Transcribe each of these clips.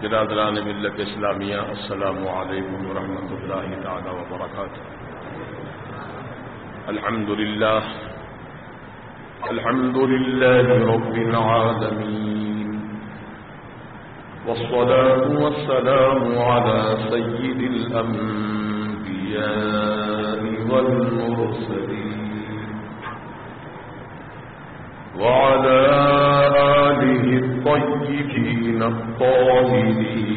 برادران ملت اسلامیہ، السلام علیکم ورحمۃ اللہ تعالی وبرکاتہ۔ الحمد للہ رب العالمین، والصلاة والسلام على سید الانبیاء والمرسلین وعلى آلہ الطیبین الطاہرین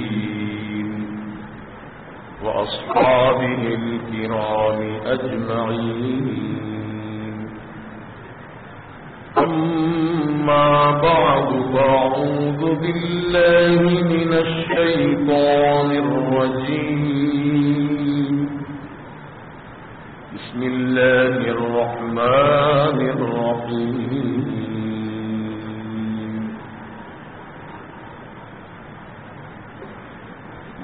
وأصحابه الكرام أجمعين، أما بعد فأعوذ بالله من الشيطان الرجيم، بسم الله الرحمن الرحيم،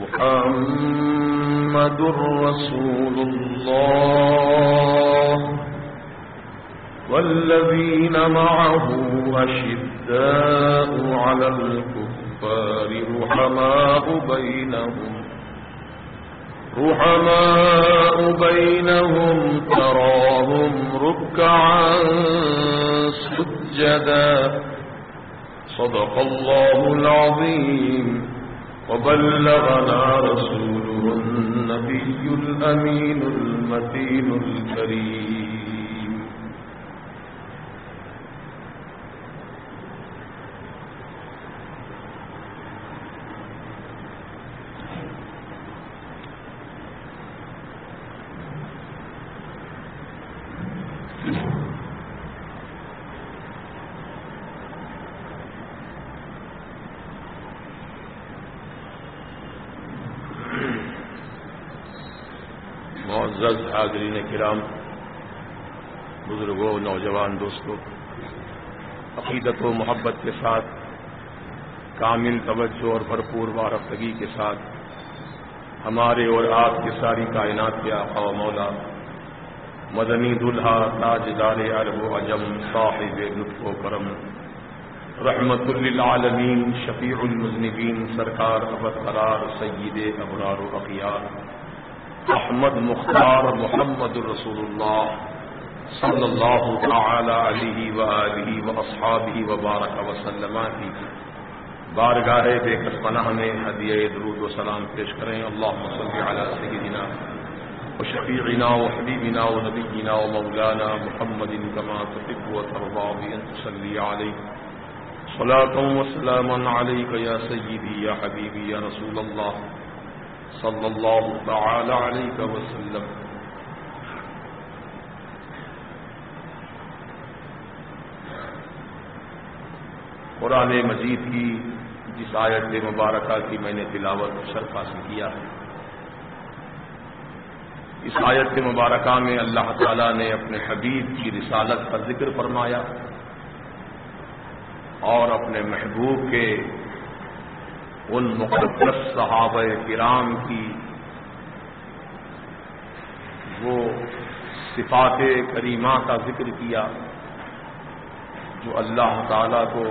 محمد رسول الله والذين معه أشداء على الكفار رحماء بينهم تراهم ركعا سجدا، صدق الله العظيم، وبلغنا رسوله النبي الأمين المتين الكريم۔ معزز حاضرین کرام، بزرگوں، نوجوان دوستوں، عقیدت و محبت کے ساتھ، کامل توجہ اور بھرپور وارفتگی کے ساتھ ہمارے اور آپ کے ساری کائنات کے آقا و مولا، مدنی دلہا، تاجدار عرب و عجم، صاحب لطف و کرم، رحمت للعالمین، شفیع المذنبین، سرکار ابد قرار سید ابرار و اخیار احمد مختار محمد رسول اللہ صلی اللہ تعالی علیہ وآلہ واصحابہ وبارک وسلم کی بارگاہ بے کس پناہ میں ہدیہ درود و سلام پیش کریں۔ اللہم صلی علی سیدنا و شفیعنا و حبیبنا و نبینا و مولانا محمد کما تحب و ترضی بأن تصلی علیہ صلاۃ و سلاما علیک یا سیدی یا حبیبی یا رسول اللہ صلی اللہ تعالی علیہ وسلم۔ قرآن مجید کی جس آیت مبارکہ کی میں نے تلاوت شرف حاصل کیا ہے، اس آیت مبارکہ میں اللہ تعالی نے اپنے حبیب کی رسالت کا ذکر فرمایا اور اپنے محبوب کے ان مقدس صحابہ کرام کی وہ صفات کریمہ کا ذکر کیا جو اللہ تعالی کو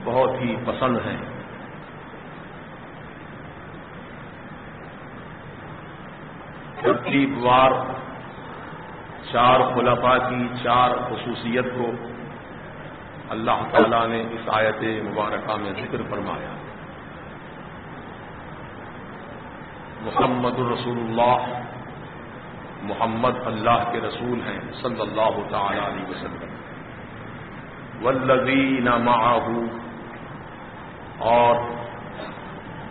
بہت ہی پسند ہیں۔ ترتیب وار چار خلفاء کی چار خصوصیت کو اللہ تعالی نے اس آیت مبارکہ میں ذکر فرمایا۔ محمد رسول اللہ، محمد اللہ کے رسول ہیں صلی اللہ تعالی علیہ وسلم، والذین معہ، اور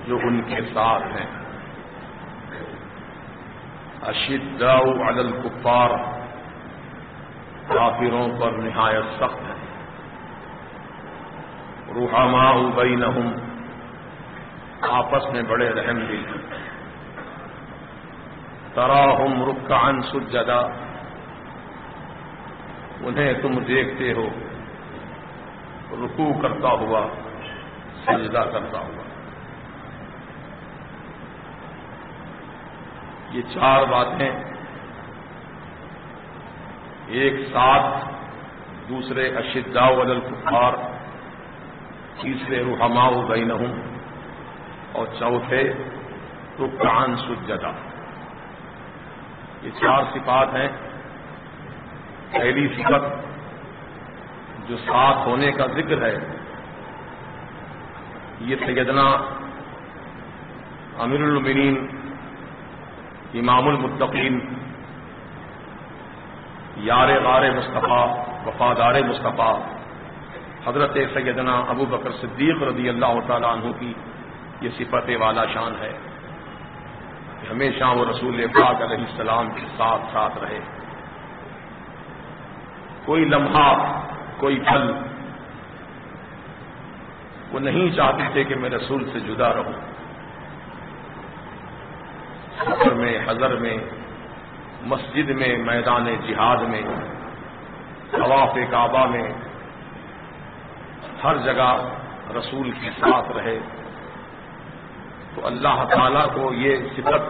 جو ان کے ساتھ ہیں، اشداء علی الکفار، کافروں پر نہایت سخت ہیں، رحماء بینہم، آپس میں بڑے رحم دل، تراہم رکعا سجدا، انہیں تم دیکھتے ہو رکوع کرتا ہوا، سجدہ کرتا ہوا۔ یہ چار باتیں ایک ساتھ، دوسرے اشداء علی الکفار، تیسرے رحماء بینہم، اور چوتھے رکعان سجدہ. یہ 4 صفات ہیں. پہلی صفت جو ساتھ ہونے کا ذکر ہے یہ سیدنا امیر المؤمنین امام المتقین یار غار مصطفیٰ وفادار مصطفیٰ حضرت سیدنا ابو بکر صدیق رضی اللہ تعالیٰ عنہ کی یہ صفت والا شان ہے کہ ہمیشہ وہ رسول پاک علیہ السلام کے ساتھ ساتھ رہے. کوئی لمحہ کوئی پل وہ نہیں چاہتے تھے کہ میں رسول سے جدا رہوں. سفر میں، حضر میں، مسجد میں، میدان جہاد میں، طواف کعبہ میں، ہر جگہ رسول کے ساتھ رہے. تو اللہ تعالیٰ کو یہ صفت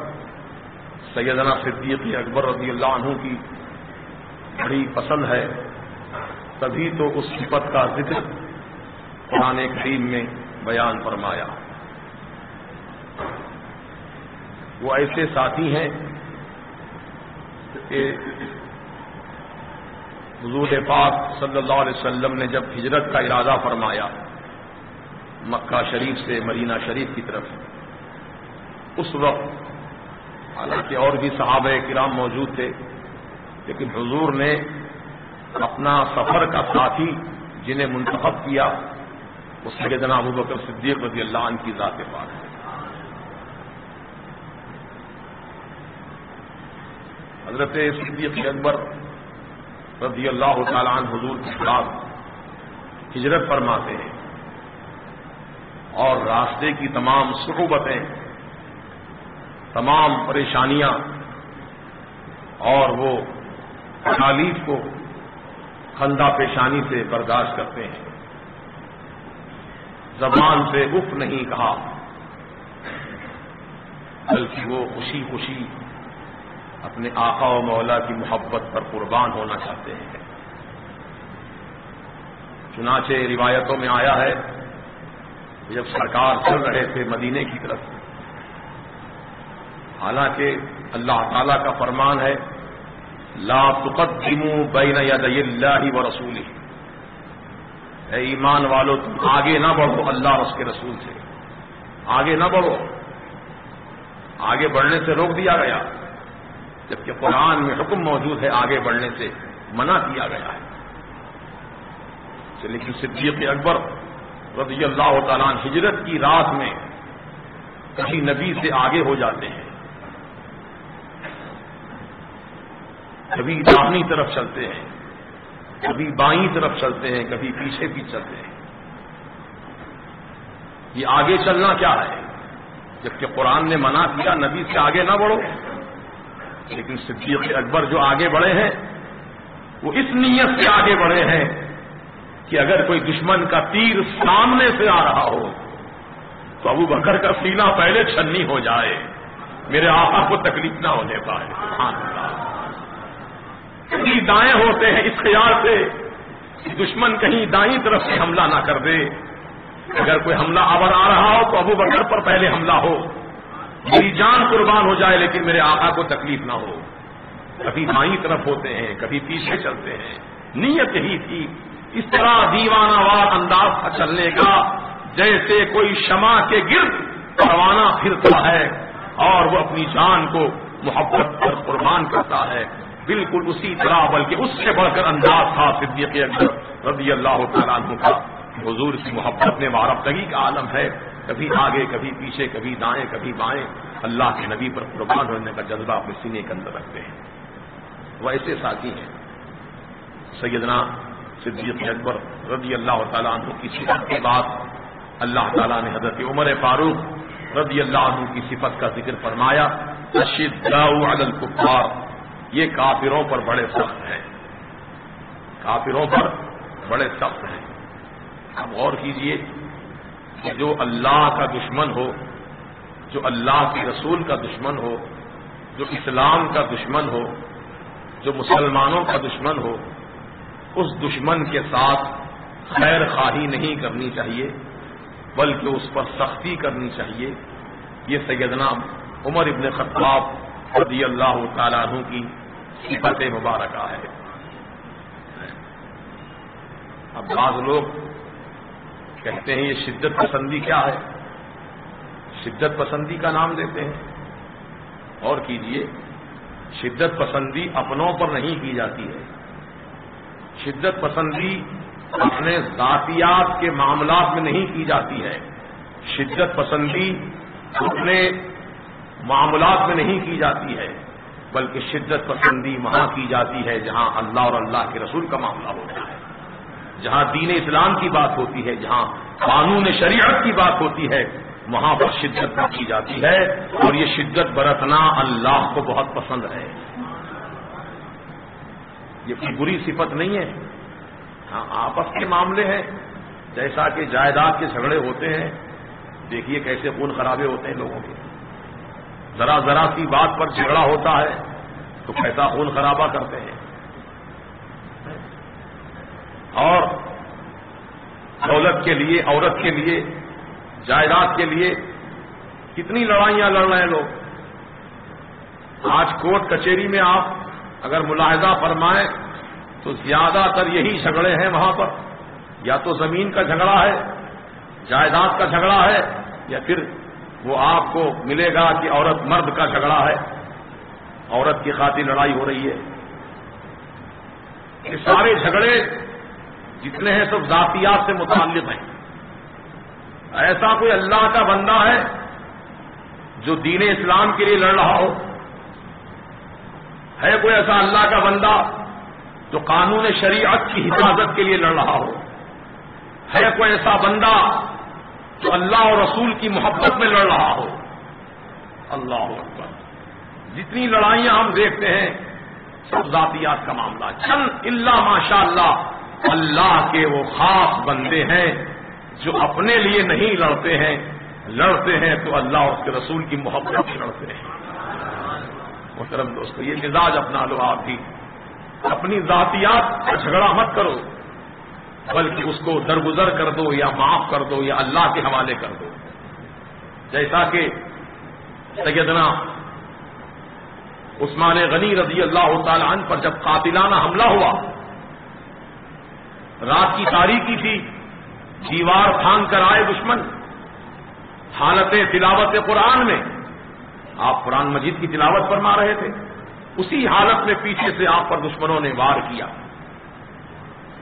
سیدنا صدیق اکبر رضی اللہ عنہ کی بڑی پسند ہے. تبھی تو اس صفت کا ذکر قرآن کریم میں بیان فرمایا. وہ ایسے ساتھی ہیں کہ حضور پاک صلی اللہ علیہ وسلم نے جب ہجرت کا ارادہ فرمایا مکہ شریف سے مدینہ شریف کی طرف، اس وقت حالانکہ اور بھی صحابہ کرام موجود تھے، لیکن حضور نے اپنا سفر کا ساتھی جنہیں منتخب کیا وہ سیدنا ابو بکر صدیق رضی اللہ عنہ کی ذات پاک ہے. حضرت صدیق اکبر رضی اللہ تعالیٰ عنہ حضور کے خلاف ہجرت فرماتے ہیں اور راستے کی تمام صعوبتیں، تمام پریشانیاں اور وہ تکالیف کو خندہ پیشانی سے برداشت کرتے ہیں. زبان سے اف نہیں کہا، بلکہ وہ خوشی خوشی اپنے آقا و مولا کی محبت پر قربان ہونا چاہتے ہیں. چنانچہ روایتوں میں آیا ہے جب سرکار چل رہے تھے مدینے کی طرف، حالانکہ اللہ تعالیٰ کا فرمان ہے لا تقدموا بین یدی اللہ ورسولہ، اے ایمان والو تم آگے نہ بڑھو اللہ اور اس کے رسول سے، آگے نہ بڑھو. آگے بڑھنے سے روک دیا گیا، جبکہ قرآن میں حکم موجود ہے آگے بڑھنے سے منع کیا گیا ہے. لیکن صدیق اکبر رضی اللہ تعالیٰ عنہ ہجرت کی رات میں کہیں نبی سے آگے ہو جاتے ہیں، کبھی داہنی طرف چلتے ہیں، کبھی بائیں طرف چلتے ہیں، کبھی پیچھے بھی چلتے ہیں. یہ آگے چلنا کیا ہے؟ جبکہ قرآن نے منع کیا نبی سے آگے نہ بڑھو. لیکن صدیق اکبر جو آگے بڑھے ہیں وہ اس نیت سے آگے بڑھے ہیں کہ اگر کوئی دشمن کا تیر سامنے سے آ رہا ہو تو ابو بکر کا سینہ پہلے چھنی ہو جائے، میرے آقا کو تکلیف نہ ہونے پائے. سبحان اللہ. کہیں دائیں ہوتے ہیں اس خیال سے کہ دشمن کہیں دائیں طرف سے حملہ نہ کر دے، اگر کوئی حملہ آور آ رہا ہو تو ابو بکر پر پہلے حملہ ہو، میری جان قربان ہو جائے لیکن میرے آقا کو تکلیف نہ ہو. کبھی دائیں طرف ہوتے ہیں، کبھی پیچھے چلتے ہیں. نیت یہی تھی. اس طرح دیوانہ وار انداز تھا چلنے کا جیسے کوئی شمع کے گرد پروانہ پھرتا ہے اور وہ اپنی جان کو محبت پر قربان کرتا ہے. بالکل اسی طرح بلکہ اس سے بڑھ کر انداز تھا صدیق اکبر رضی اللہ تعالیٰ عنہ کا. حضور کی محبت میں وارفتگی کا عالم ہے، کبھی آگے کبھی پیچھے، کبھی دائیں کبھی بائیں، اللہ کے نبی پر قربان ہونے کا جذبہ اپنے سینے کے اندر رکھتے ہیں. وہ ایسے ساتھی ہیں. سیدنا صدیق اکبر رضی اللہ تعالیٰ عنہ کی صفت کے بعد اللہ تعالیٰ نے حضرت عمر فاروق رضی اللہ عنہ کی صفت کا ذکر فرمایا. اشداء علی الکفار، یہ کافروں پر بڑے سخت ہیں، کافروں پر بڑے سخت ہیں. اب غور کیجئے کہ جو اللہ کا دشمن ہو، جو اللہ کے رسول کا دشمن ہو، جو اسلام کا دشمن ہو، جو مسلمانوں کا دشمن ہو، اس دشمن کے ساتھ خیر خواہی نہیں کرنی چاہیے بلکہ اس پر سختی کرنی چاہیے. یہ سیدنا عمر ابن خطاب رضی اللہ تعالیٰ عنہ کی صفت مبارکہ ہے۔ اب بعض لوگ کہتے ہیں یہ شدت پسندی کیا ہے؟ شدت پسندی کا نام دیتے ہیں۔ اور کیجئے، شدت پسندی اپنوں پر نہیں کی جاتی ہے، شدت پسندی اپنے ذاتیات کے معاملات میں نہیں کی جاتی ہے، شدت پسندی اپنے معاملات میں نہیں کی جاتی ہے، بلکہ شدت پسندی وہاں کی جاتی ہے جہاں اللہ اور اللہ کے رسول کا معاملہ ہوتا ہے، جہاں دین اسلام کی بات ہوتی ہے، جہاں قانون شریعت کی بات ہوتی ہے، وہاں پر شدت کی جاتی ہے۔ اور یہ شدت برتنا اللہ کو بہت پسند ہے۔ یہ کوئی بری صفت نہیں ہے۔ ہاں، آپس کے معاملے ہیں، جیسا کہ جائیداد کے جھگڑے ہوتے ہیں، دیکھیے کیسے خون خرابے ہوتے ہیں لوگوں کے، ذرا ذرا سی بات پر جھگڑا ہوتا ہے تو کیسا خون خرابہ کرتے ہیں۔ اور دولت کے لیے، عورت کے لیے، جائیداد کے لیے کتنی لڑائیاں لڑ رہے ہیں لوگ۔ آج کورٹ کچہری میں آپ اگر ملاحظہ فرمائیں تو زیادہ تر یہی جھگڑے ہیں وہاں پر، یا تو زمین کا جھگڑا ہے، جائیداد کا جھگڑا ہے، یا پھر وہ آپ کو ملے گا کہ عورت مرد کا جھگڑا ہے، عورت کی خاطر لڑائی ہو رہی ہے۔ یہ سارے جھگڑے جتنے ہیں سب ذاتیات سے متعلق ہیں۔ ایسا کوئی اللہ کا بندہ ہے جو دین اسلام کے لیے لڑ رہا ہو؟ ہے کوئی ایسا اللہ کا بندہ جو قانون شریعت کی حفاظت کے لیے لڑ رہا ہو؟ ہے کوئی ایسا بندہ جو اللہ اور رسول کی محبت میں لڑ رہا ہو؟ اللہ اکبر! جتنی لڑائیاں ہم دیکھتے ہیں سب ذاتیات کا معاملہ، چند الا ماشاء اللہ اللہ کے وہ خاص بندے ہیں جو اپنے لیے نہیں لڑتے ہیں، لڑتے ہیں تو اللہ اور اس کے رسول کی محبت سے لڑتے ہیں۔ محترم دوستو، یہ مزاج اپنا لو، آپ بھی اپنی ذاتیات کا جھگڑا مت کرو، بلکہ اس کو درگزر کر دو یا معاف کر دو یا اللہ کے حوالے کر دو۔ جیسا کہ سیدنا عثمان غنی رضی اللہ تعالی عنہ پر جب قاتلانہ حملہ ہوا، رات کی تاریکی تھی، دیوار پھانگ کر آئے دشمن، حالت تلاوت قرآن میں آپ قرآن مجید کی تلاوت فرما رہے تھے، اسی حالت میں پیچھے سے آپ پر دشمنوں نے وار کیا۔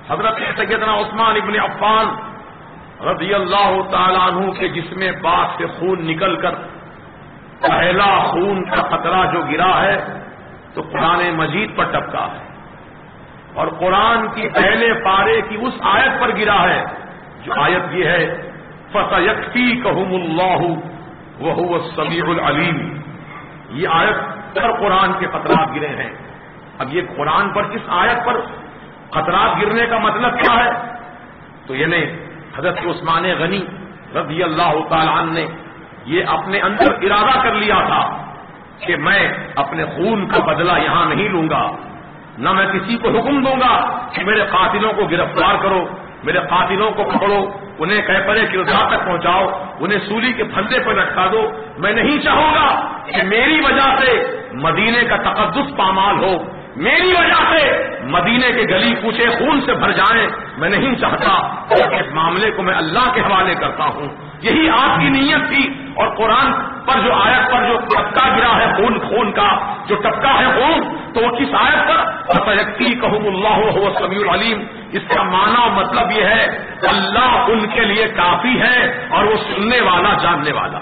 حضرت سیدنا عثمان ابن عفان رضی اللہ تعالیٰ عنہ کے جسم پاک سے خون نکل کر پہلا خون کا قطرہ جو گرا ہے تو قرآن مجید پر ٹپکا ہے، اور قرآن کی پہلے پارے کی اس آیت پر گرا ہے جو آیت یہ ہے فَسَيَكْفِيكَهُمُ اللَّهُ وَهُوَ السَّمِيعُ الْعَلِيمُ۔ یہ آیت پر قرآن کے قطرات گرے ہیں۔ اب یہ قرآن پر اس آیت پر قطرات گرنے کا مطلب کیا ہے؟ تو یعنی حضرت عثمان غنی رضی اللہ تعالی عنہ نے یہ اپنے اندر ارادہ کر لیا تھا کہ میں اپنے خون کا بدلہ یہاں نہیں لوں گا، نہ میں کسی کو حکم دوں گا کہ میرے قاتلوں کو گرفتار کرو، میرے قاتلوں کو پکڑو، انہیں کیفر کردار تک پہنچاؤ، انہیں سولی کے پھندے پر لٹکا دو۔ میں نہیں چاہوں گا کہ میری وجہ سے مدینے کا تقدس پامال ہو، میری وجہ سے مدینے کے گلی کوچے خون سے بھر جائیں، میں نہیں چاہتا، اور اس معاملے کو میں اللہ کے حوالے کرتا ہوں۔ یہی آپ کی نیت تھی، اور قرآن پر جو آیت پر جو ٹپکا گرا ہے خون کا جو ٹپکا ہے خون، تو وہ کس آیت پر فَسَيَكْفِيكَهُمُ اللَّهُ وَهُوَ السَّمِيعُ الْعَلِيمُ۔ اس کا معنی اور مطلب یہ ہے اللہ ان کے لیے کافی ہے اور وہ سننے والا جاننے والا۔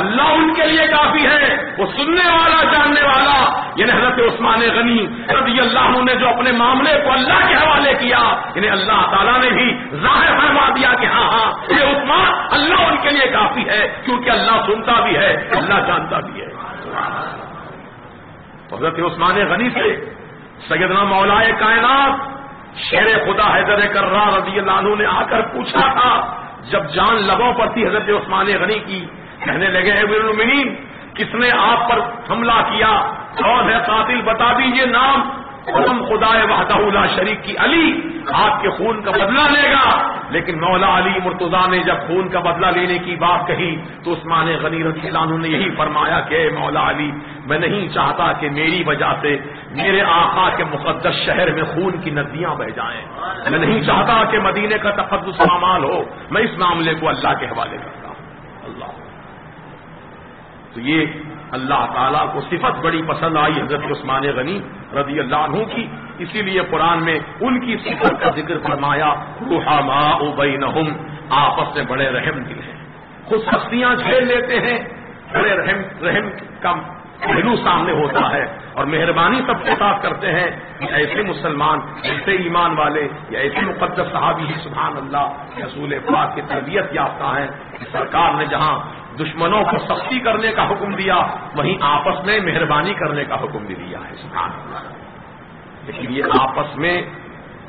اللہ ان کے لیے کافی ہے، وہ سننے والا جاننے والا۔ یعنی حضرت عثمان غنی رضی اللہ عنہ نے جو اپنے معاملے کو اللہ کے حوالے کیا، یعنی اللہ تعالیٰ نے بھی ظاہر فرما دیا کہ ہاں یہ عثمان اللہ ان کے لیے کافی ہے، کیونکہ اللہ سنتا بھی ہے، اللہ جانتا بھی ہے۔ حضرت عثمان غنی سے سیدنا مولائے کائنات شیر خدا حیدر کرار رضی اللہ عنہ نے آ کر پوچھا تھا، جب جان لبوں پر تھی حضرت عثمان غنی کی، کہنے لگے اے امیر المومنین، کس نے آپ پر حملہ کیا؟ کون ہے قاتل؟ بتا دیجئے نام۔ قسم خدائے وحدہ لا شریک کی علی آپ کے خون کا بدلہ لے گا. لیکن مولا علی مرتضیٰ نے جب خون کا بدلہ لینے کی بات کہی تو عثمان غنی رضی اللہ عنہ نے یہی فرمایا کہ اے مولا علی میں نہیں چاہتا کہ میری وجہ سے میرے آقا کے مقدس شہر میں خون کی ندیاں بہ جائیں. میں نہیں چاہتا کہ مدینے کا تقدس پامال ہو. میں اس معاملے کو اللہ کے حوالے کرتا ہوں. اللہ تو یہ اللہ تعالیٰ کو صفت بڑی پسند آئی حضرت عثمان غنی رضی اللہ عنہ کی. اسی لیے قرآن میں ان کی صفت کا ذکر فرمایا رحماء بینہم آپس میں بڑے رحم دل ہیں. خود سختیاں جھیل لیتے ہیں, بڑے رحم کا پہلو سامنے ہوتا ہے اور مہربانی سب کے ساتھ کرتے ہیں. ایسے مسلمان, ایسے ایمان والے یا ایسے مقدس صحابی سبحان اللہ رسول پاک کی تربیت یافتہ ہیں. سرکار نے جہاں دشمنوں کو سختی کرنے کا حکم دیا وہیں آپس میں مہربانی کرنے کا حکم بھی دیا ہے سبحان اللہ. لیکن یہ آپس میں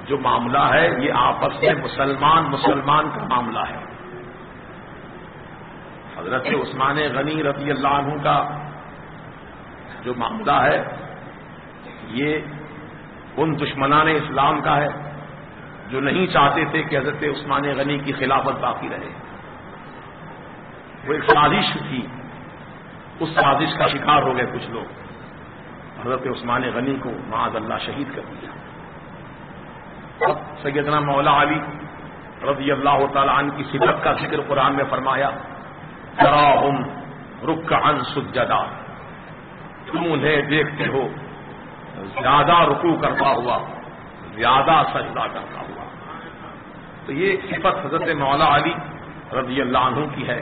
جو معاملہ ہے یہ آپس میں مسلمان کا معاملہ ہے. حضرت عثمان غنی رضی اللہ عنہ کا جو معاملہ ہے یہ ان دشمنان اسلام کا ہے جو نہیں چاہتے تھے کہ حضرت عثمان غنی کی خلافت باقی رہے. وہ ایک سازش تھی, اس سازش کا شکار ہو گئے کچھ لوگ. حضرت عثمان غنی کو معاذ اللہ شہید کر دیا. اب سیدنا مولا علی رضی اللہ تعالی عنہ کی صفت کا ذکر قرآن میں فرمایا تراہم رکعا سجدا, تم انہیں دیکھتے ہو زیادہ رکوع کرتا ہوا, زیادہ سجدہ کرتا ہوا. تو یہ صفت حضرت مولا علی رضی اللہ عنہ کی ہے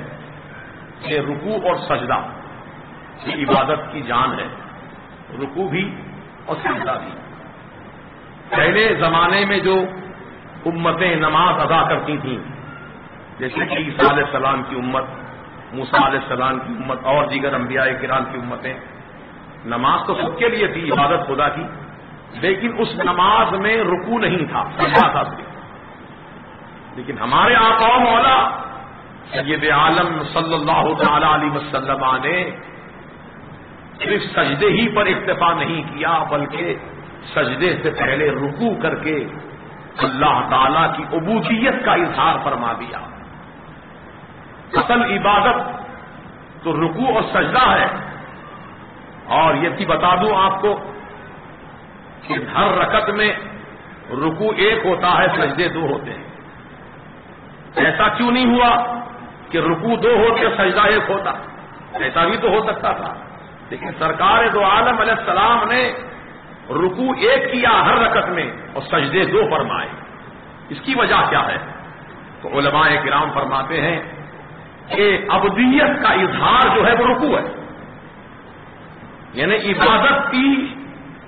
کہ رکوع اور سجدہ یہ عبادت کی جان ہے. رکوع بھی اور سجدہ بھی. پہلے زمانے میں جو امتیں نماز ادا کرتی تھیں جیسے کہ عیسیٰ علیہ السلام کی امت, موسیٰ علیہ السلام کی امت اور دیگر انبیاء کرام کی امتیں, نماز تو سب کے لیے تھی عبادت خدا کی, لیکن اس نماز میں رکوع نہیں تھا, سجدہ تھا صرف. لیکن ہمارے آقا و مولا سید عالم صلی اللہ تعالی علیہ وسلم نے صرف سجدے ہی پر اکتفا نہیں کیا بلکہ سجدے سے پہلے رکوع کر کے اللہ تعالی کی عبودیت کا اظہار فرما دیا. اصل عبادت تو رکوع اور سجدہ ہے. اور یہ بھی بتا دوں آپ کو کہ ہر رکعت میں رکوع ایک ہوتا ہے, سجدے دو ہوتے ہیں. ایسا کیوں نہیں ہوا کہ رکوع دو ہوتے سجدہ ایک ہوتا؟ ایسا بھی تو ہو سکتا تھا. لیکن سرکار دو عالم علیہ السلام نے رکوع ایک کیا ہر رکعت میں اور سجدے دو فرمائے. اس کی وجہ کیا ہے؟ تو علماء کرام فرماتے ہیں کہ عبدیت کا اظہار جو ہے وہ رکوع ہے. یعنی عبادت کی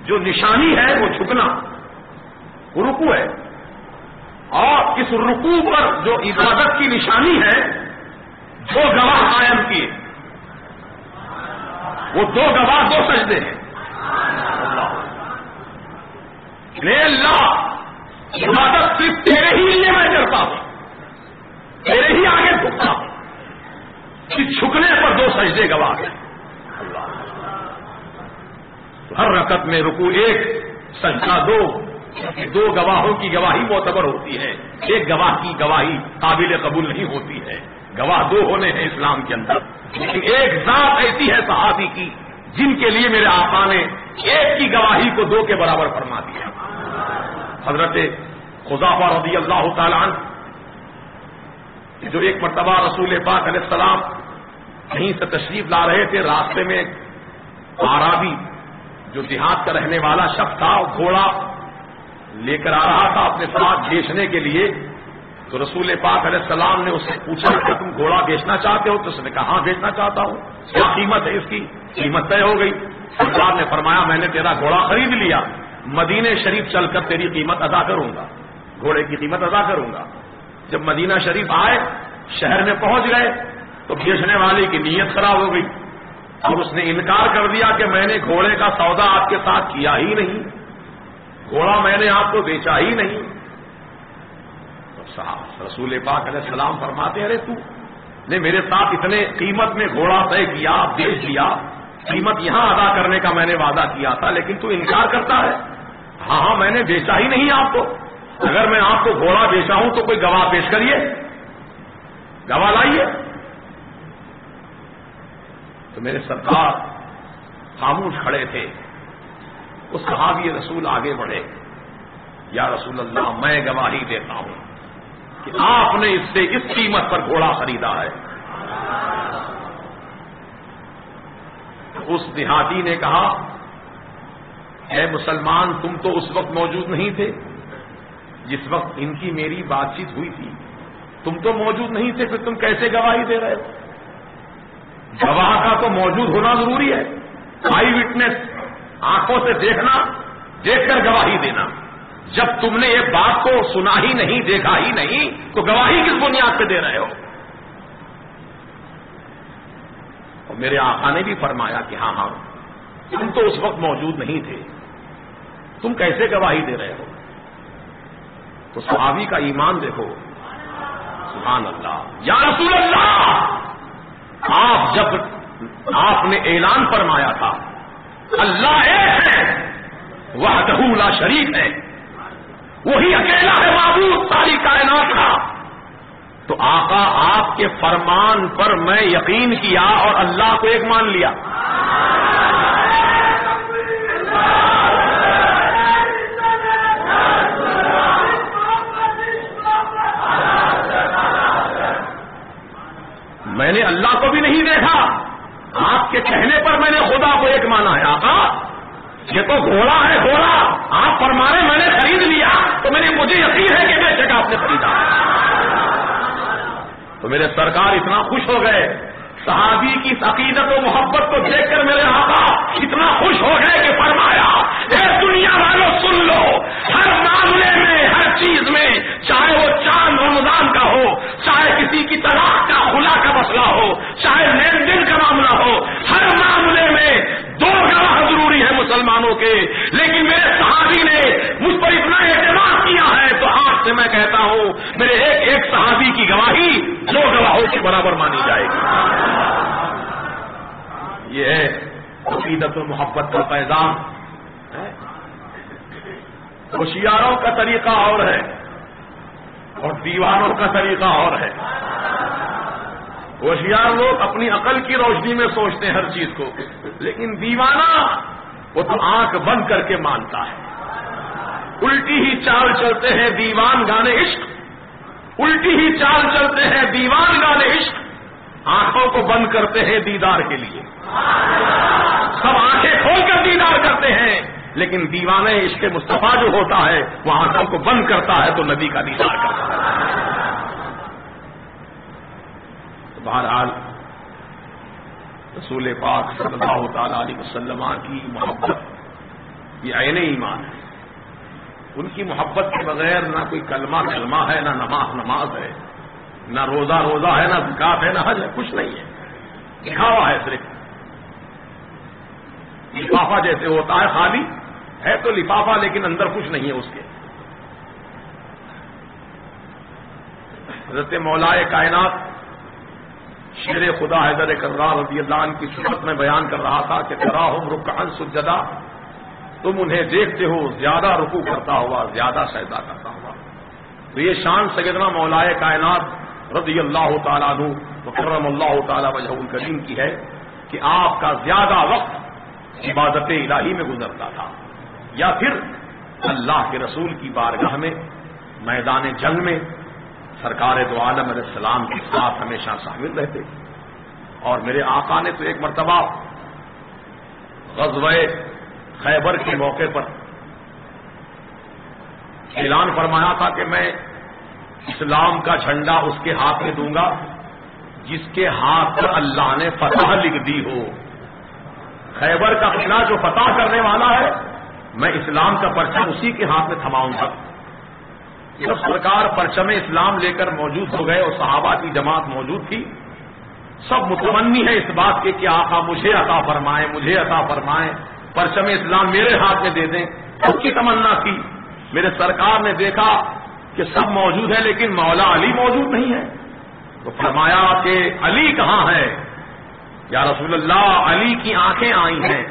جو نشانی ہے وہ جھکنا, وہ رکوع ہے. اور اس رکوع پر جو عبادت کی نشانی ہے دو گواہ قائم کیے, وہ دو گواہ دو سجدے ہیں. اللہ عبادت صرف تیرے ہی لیے میں کرتا ہوں, تیرے ہی آگے جھکتا ہوں. اس جھکنے پر دو سجدے گواہ ہیں. ہر رکعت میں رکوع ایک, سجدہ دو. دو گواہوں کی گواہی معتبر ہوتی ہے, ایک گواہ کی گواہی قابل قبول نہیں ہوتی ہے. گواہ دو ہونے ہیں اسلام کے اندر, لیکن ایک ذات ایسی ہے صحابی کی جن کے لیے میرے آقا نے ایک کی گواہی کو دو کے برابر فرما دیا. حضرت حذیفہ رضی اللہ تعالی عنہ جو ایک مرتبہ رسول پاک علیہ السلام کہیں سے تشریف لا رہے تھے, راستے میں اعرابی جو دیہات کا رہنے والا شخص تھا گھوڑا لے کر آ رہا تھا اپنے ساتھ بیچنے کے لیے. تو رسول پاک علیہ السلام نے اس سے پوچھا کہ تم گھوڑا بیچنا چاہتے ہو؟ تو اس نے کہا ہاں بیچنا چاہتا ہوں. کیا قیمت ہے اس کی؟ قیمت طے ہو گئی. سرکار نے فرمایا میں نے تیرا گھوڑا خرید لیا, مدینہ شریف چل کر تیری قیمت ادا کروں گا, گھوڑے کی قیمت ادا کروں گا. جب مدینہ شریف آئے, شہر میں پہنچ گئے تو بیچنے والے کی نیت خراب ہو گئی اور اس نے انکار کر دیا کہ میں نے گھوڑے کا سودا آپ کے ساتھ کیا ہی نہیں, گھوڑا میں نے آپ کو بیچا ہی نہیں. رسول پاک علیہ السلام فرماتے ارے تو نے میرے ساتھ اتنے قیمت میں گھوڑا طے کیا, بیچ دیا, قیمت یہاں ادا کرنے کا میں نے وعدہ کیا تھا, لیکن تو انکار کرتا ہے. ہاں ہاں میں نے بیچا ہی نہیں آپ کو. اگر میں آپ کو گھوڑا بیچا ہوں تو کوئی گواہ پیش کریے, گواہ لائیے. تو میرے سرکار خاموش کھڑے تھے. اس صحابی رسول آگے بڑھے, یا رسول اللہ میں گواہی دیتا ہوں کہ آپ نے اس سے اس قیمت پر گھوڑا خریدا ہے. اس دیہاتی نے کہا, اے مسلمان تم تو اس وقت موجود نہیں تھے جس وقت ان کی میری بات چیت ہوئی تھی. تم تو موجود نہیں تھے, پھر تم کیسے گواہی دے رہے ہو؟ گواہ کا تو موجود ہونا ضروری ہے. آئی وٹنس, آنکھوں سے دیکھنا, دیکھ کر گواہی دینا. جب تم نے یہ بات کو سنا ہی نہیں, دیکھا ہی نہیں, تو گواہی کس بنیاد پہ دے رہے ہو؟ اور میرے آقا نے بھی فرمایا کہ ہاں ہاں تم تو اس وقت موجود نہیں تھے, تم کیسے گواہی دے رہے ہو؟ تو صحابی کا ایمان دیکھو, سبحان اللہ. یا رسول اللہ, آپ نے اعلان فرمایا تھا اللہ ایک ہے, وحدہ لا شریک ہے, وہی اکیلا ہے معبود ساری کائنات کا. تو آقا آپ کے فرمان پر میں یقین کیا اور اللہ کو ایک مان لیا. میں نے اللہ کو بھی نہیں دیکھا, آپ کے کہنے پر میں نے خدا کو ایک مانا ہے. آقا یہ تو گھوڑا ہے, گھوڑا آپ فرما رہے میں نے خرید لیا, تو مجھے یقین ہے کہ بے شک آپ نے خریدا. تو میرے سرکار اتنا خوش ہو گئے, صحابی کی عقیدت و محبت کو دیکھ کر میرے آقا اتنا خوش ہو گئے کہ فرمایا, اے دنیا والوں سن لو, ہر معاملے میں, ہر چیز میں, چاہے وہ چاند رمضان کا ہو, چاہے کسی کی طلاق کا خلا کا مسئلہ ہو, چاہے لین دین کا معاملہ ہو, ہر معاملے میں دو گواہ ضروری ہے مسلمانوں کے. لیکن میرے صحابی نے مجھ پر اتنا اعتماد کیا ہے, تو آج سے میں کہتا ہوں میرے ایک ایک صحابی کی گواہی دو گواہوں کے برابر مانی جائے گی. یہ ہے عقیدت و محبت کا پیغام. ہوشیاروں کا طریقہ اور ہے اور دیوانوں کا طریقہ اور ہے. ہوشیار لوگ اپنی عقل کی روشنی میں سوچتے ہیں ہر چیز کو, لیکن دیوانہ وہ تو آنکھ بند کر کے مانتا ہے. الٹی ہی چال چلتے ہیں دیوان گانے عشق, الٹی ہی چال چلتے ہیں دیوان گانے عشق, آنکھوں کو بند کرتے ہیں دیدار کے لیے. سب آنکھیں کھول کر دیدار کرتے ہیں, لیکن دیوانے عشق مصطفیٰ جو ہوتا ہے وہ آنکھوں کو بند کرتا ہے تو نبی کا دیدار کرتا ہے. بہرحال رسول پاک صلی اللہ تعالی علیہ وسلم کی محبت یہ عین ایمان ہے. ان کی محبت کے بغیر نہ کوئی کلمہ ہے, نہ نماز ہے, نہ روزہ ہے, نہ زکات ہے, نہ حج ہے, کچھ نہیں ہے. دکھاوا ہے, صرف لفافہ جیسے ہوتا ہے, خالی ہے تو لفافہ لیکن اندر کچھ نہیں ہے اس کے. حضرت مولائے کائنات شیر خدا حیدر کرار رضی اللہ عنہ کی صورت میں بیان کر رہا تھا کہ تراہم رکعا سجدا, تم انہیں دیکھتے ہو زیادہ رکوع کرتا ہوا, زیادہ سجدہ کرتا ہوا. تو یہ شان سیدنا مولائے کائنات رضی اللہ تعالیٰ عنہ وکرم اللہ تعالیٰ وجہہ الکریم کی ہے کہ آپ کا زیادہ وقت عبادت الہی میں گزرتا تھا, یا پھر اللہ کے رسول کی بارگاہ میں, میدان جنگ میں سرکار دو عالم علیہ السلام کے ساتھ ہمیشہ شامل رہتے. اور میرے آقا نے تو ایک مرتبہ غزوہ خیبر کے موقع پر اعلان فرمایا تھا کہ میں اسلام کا جھنڈا اس کے ہاتھ میں دوں گا جس کے ہاتھ پر اللہ نے فتح لکھ دی ہو. خیبر کا قلعہ جو فتح کرنے والا ہے, میں اسلام کا پرچم اسی کے ہاتھ میں تھماؤں گا. جب سرکار پرچم اسلام لے کر موجود ہو گئے اور صحابہ کی جماعت موجود تھی, سب متمنی ہے اس بات کے کہ آقا مجھے عطا فرمائیں, مجھے عطا فرمائیں, پرچم اسلام میرے ہاتھ میں دے دیں. اس کی تمنا تھی. میرے سرکار نے دیکھا کہ سب موجود ہیں لیکن مولا علی موجود نہیں ہے, تو فرمایا کہ علی کہاں ہے؟ یا رسول اللہ, علی کی آنکھیں آئی ہیں,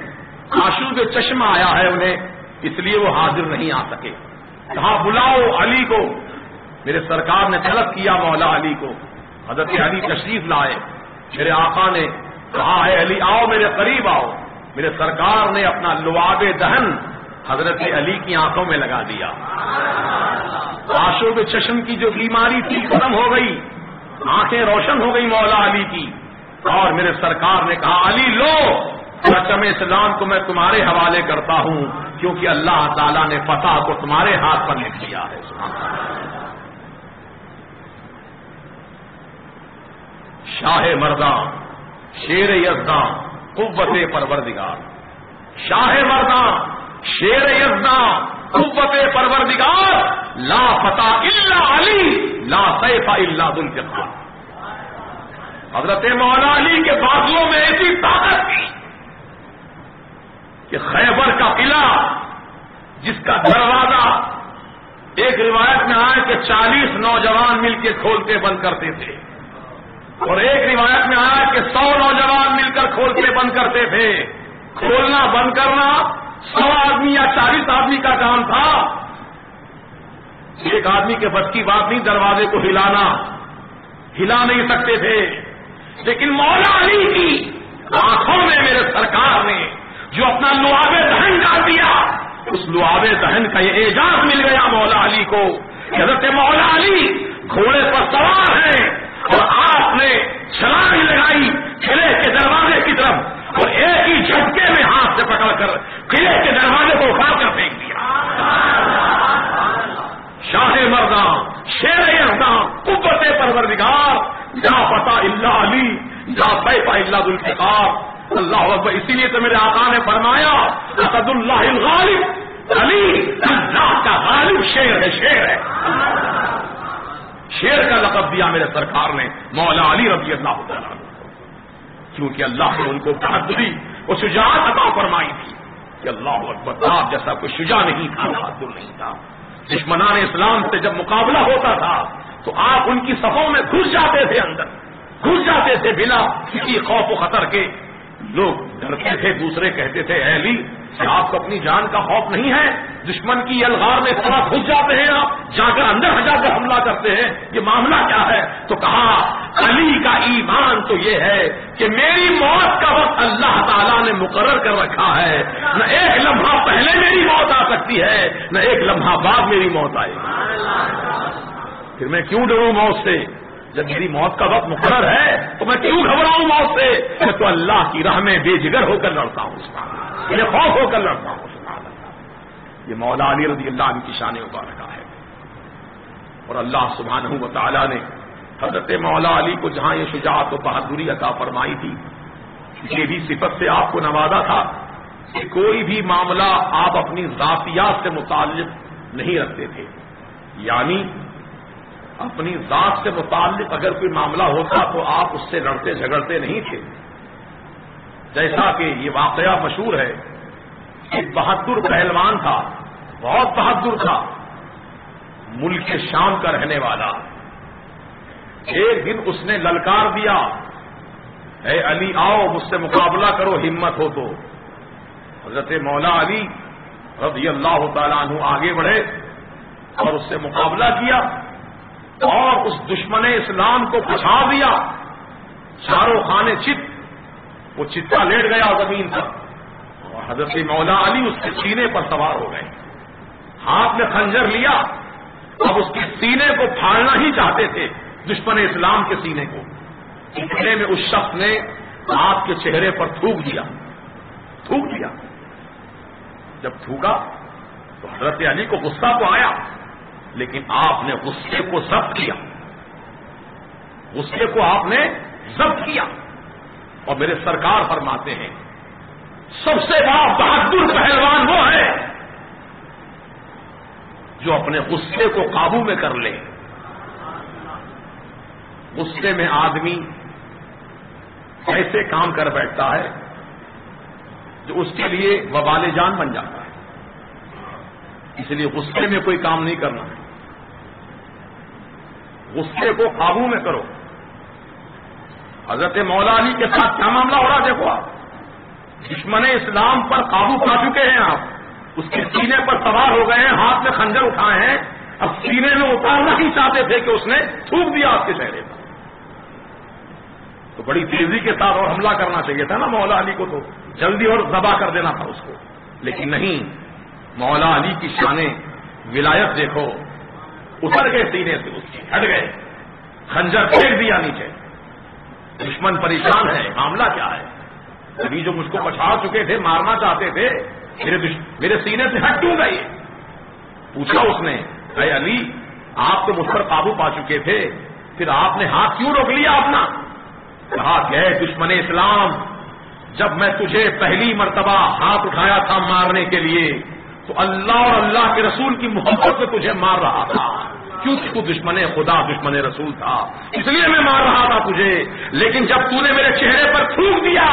آنسو کے چشمہ آیا ہے انہیں, اس لیے وہ حاضر نہیں آ سکے. کہا بلاؤ علی کو. میرے سرکار نے طلب کیا مولا علی کو. حضرت علی تشریف لائے. میرے آقا نے کہا ہے علی آؤ میرے قریب آؤ. میرے سرکار نے اپنا لعاب دہن حضرت علی کی آنکھوں میں لگا دیا. آشوب چشم کی جو بیماری تھی ختم ہو گئی, آنکھیں روشن ہو گئی مولا علی کی. اور میرے سرکار نے کہا علی لو پرچم اسلام کو میں تمہارے حوالے کرتا ہوں, کیونکہ اللہ تعالیٰ نے فتح کو تمہارے ہاتھ پر لکھ دیا ہے. شاہ مرداں شیر یزداں قوت پروردگار. شاہ مرداں شیر یزداں قوت پروردگار. لا فتح الا علی لا سیف الا ذوالفقار. حضرت مولا علی کے بازوؤں میں ایسی طاقت تھی کہ خیبر کا قلعہ جس کا دروازہ ایک روایت میں آئے کہ 40 نوجوان مل کے کھولتے بند کرتے تھے, اور ایک روایت میں آیا کہ 100 نوجوان مل کر کھولتے بند کرتے تھے. کھولنا بند کرنا 100 آدمی یا 40 آدمی کا کام تھا. ایک آدمی کے بس کی بات نہیں دروازے کو ہلا نہیں سکتے تھے. لیکن مولا علی کی آنکھوں میں میرے سرکار نے جو اپنا لعاب دہن ڈال دیا, اس لعاب دہن کا یہ اعجاز مل گیا مولا علی کو. حضرت مولا علی گھوڑے پر سوار ہیں اور آپ نے چھلانگ لگائی قلعے کے دروازے کی طرف, اور ایک ہی جھٹکے میں ہاتھ سے پکڑ کر قلعے کے دروازے کو اٹھا کر پھینک دیا. شاہ مرداں شیر یزداں قوت پروردگار. لا فتح الا علی لا سیف الا ذوالفقار. اللہ اکبر. اسی لیے تو میرے آقا نے فرمایا اسد اللہ الغالب علی, اللہ کا غالب شیر ہے. شیر کا لقب دیا میرے سرکار نے مولا علی رضی اللہ تعالیٰ عنہ, کیونکہ اللہ نے ان کو بہادری اور شجاعت عطا فرمائی تھی کہ اللہ اکبر آپ جیسا کوئی شجاع نہیں تھا, بہادر نہیں تھا. دشمنان اسلام سے جب مقابلہ ہوتا تھا تو آپ ان کی صفوں میں گھس جاتے تھے, اندر گھس جاتے تھے بنا کسی خوف و خطر کے. لوگ ڈرتے تھے, دوسرے کہتے تھے اے علی آپ کو اپنی جان کا خوف نہیں ہے, دشمن کی الغار میں طرح گھس جاتے ہیں, آپ جا کر اندر جا کر حملہ کرتے ہیں, یہ معاملہ کیا ہے؟ تو کہا علی کا ایمان تو یہ ہے کہ میری موت کا وقت اللہ تعالیٰ نے مقرر کر رکھا ہے, نہ ایک لمحہ پہلے میری موت آ سکتی ہے نہ ایک لمحہ بعد میری موت آئے گی. پھر میں کیوں ڈروں موت سے؟ جب میری موت کا وقت مقرر ہے تو میں کیوں گھبراؤں موت سے؟ میں تو اللہ کی راہ میں بے جگر ہو کر لڑتا ہوں, مجھے خوف ہو کر لڑتا ہوں. یہ مولا علی رضی اللہ عنہ کی شان مبارکہ ہے. اور اللہ سبحانہ و تعالیٰ نے حضرت مولا علی کو جہاں یہ شجاعت و بہادری عطا فرمائی تھی, یہ بھی صفت سے آپ کو نوازا تھا کہ کوئی بھی معاملہ آپ اپنی ذاتیات سے متعلق نہیں رکھتے تھے. یعنی اپنی ذات سے متعلق اگر کوئی معاملہ ہوتا تو آپ اس سے لڑتے جھگڑتے نہیں تھے. جیسا کہ یہ واقعہ مشہور ہے, ایک بہادر پہلوان تھا, بہت بہادر تھا, ملک شام کا رہنے والا. ایک دن اس نے للکار دیا اے علی آؤ مجھ سے مقابلہ کرو, ہمت ہو تو. حضرت مولا علی رضی اللہ تعالیٰ عنہ آگے بڑھے اور اس سے مقابلہ کیا اور اس دشمن اسلام کو پھنسا دیا. چاروں خانے چت, وہ چتا لیٹ گیا زمین پر, اور حضرت مولا علی اس کے سینے پر سوار ہو گئے. ہاتھ میں خنجر لیا, اب اس کے سینے کو پھاڑنا ہی چاہتے تھے, دشمن اسلام کے سینے کو. اتنے میں اس شخص نے آپ کے چہرے پر تھوک دیا. جب تھوکا تو حضرت علی کو غصہ تو آیا, لیکن آپ نے غصے کو ضبط کیا. غصے کو آپ نے ضبط کیا. اور میرے سرکار فرماتے ہیں سب سے بڑا بہادر پہلوان وہ ہے جو اپنے غصے کو قابو میں کر لے. غصے میں آدمی ایسے کام کر بیٹھتا ہے جو اس کے لیے وبال جان بن جاتا ہے. اس لیے غصے میں کوئی کام نہیں کرنا ہے, غصے کو قابو میں کرو. حضرت مولا علی کے ساتھ کیا معاملہ ہو رہا دیکھو آپ, دشمن اسلام پر قابو پا چکے ہیں آپ, اس کے سینے پر سوار ہو گئے ہیں، ہاتھ میں خنجر اٹھائے ہیں، اب سینے میں اتارنا ہی چاہتے تھے کہ اس نے تھوک دیا آپ کے چہرے پر. تو بڑی تیزی کے ساتھ اور حملہ کرنا چاہیے تھا نا مولا علی کو، تو جلدی اور ذبح کر دینا تھا اس کو، لیکن نہیں. مولا علی کی شان ولایت دیکھو، اتر گئے سینے سے، اس کی ہٹ گئے، خنجر پھینک دیا نیچے. دشمن پریشان ہے، معاملہ کیا ہے؟ ابھی جو مجھ کو پچھاڑ چکے تھے، مارنا چاہتے تھے، میرے سینے سے ہٹ کیوں گئی؟ پوچھا اس نے، اے علی آپ تو مجھ پر قابو پا چکے تھے، پھر آپ نے ہاتھ کیوں روک لیا اپنا؟ کہا کہ اے دشمن اسلام، جب میں تجھے پہلی مرتبہ ہاتھ اٹھایا تھا مارنے کے لیے تو اللہ اور اللہ کے رسول کی محبت میں تجھے مار رہا تھا، کیونکہ تو دشمن خدا دشمن رسول تھا، اس لیے میں مار رہا تھا تجھے. لیکن جب تو نے میرے چہرے پر تھوک دیا